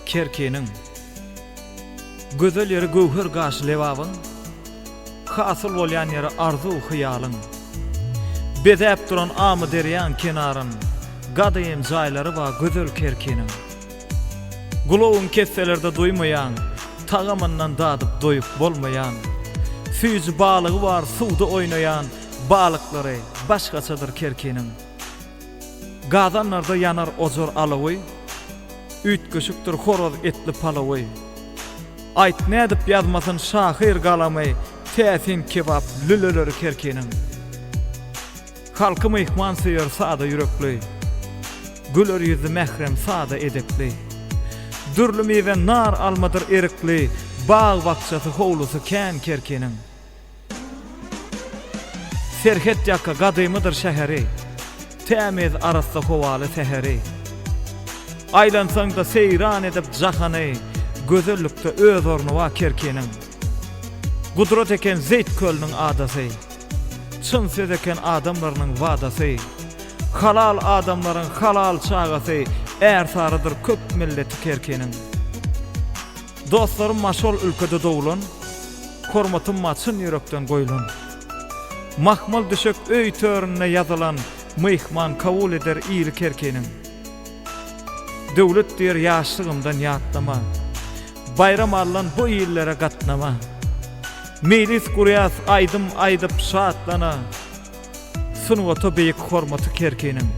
kerkenin. Gözel yeri gowher gaş lewabın, hasıl bolýan yeri arzu hyýalyň. Bedäp duran amy derýan kenaryn, gadayym jaýlary ba gözel kerkenin. Gulawyn kesselerde duýmaýan, tagamyndan dadyp doýup bolmaýan, füýji balygy bar suwda oýnaýan balyklary başgaçadyr kerkenin. Gazanlarda yanar ozor alawy, üýtgeşikdir horoz etli palawy. Aýt nädip ýazmasyn şahyr galamy, täsin kebap lüleleri kerkenin. Halky mehman syýar sada yürekli, güler ýüzi mehrem sada edepli. Dürlü meyve nar almadır erikli, bağ bakçası howlusy kän kerkenin. Serhet ýaka gadymydyr şäheri, tämiz arasda howaly seheri. Aýlansaň da seyran edip jahany, gözellikde öz orny wa kerkenin. Gudrat eken zeyt kölüniň adasy, çyn söz eken adamlarynyň wadasy, halal adamlaryň halal çagasy, sarıdır köp milleti kerkenin. Dostlarym maşol ülkede dowulan, hormatym maçyn ýürekden goýulan. Mahmal düşek öý törüne ýazylan, mehman kabul eder ýyly kerkenin. Döwlet diýer ýaşlygymdan ýatlama, bayram allan bu ýyllere gatnama. Mejlis gurýas aýdym aýdyp şatlana, sunwaty beýik hormaty kerkenin.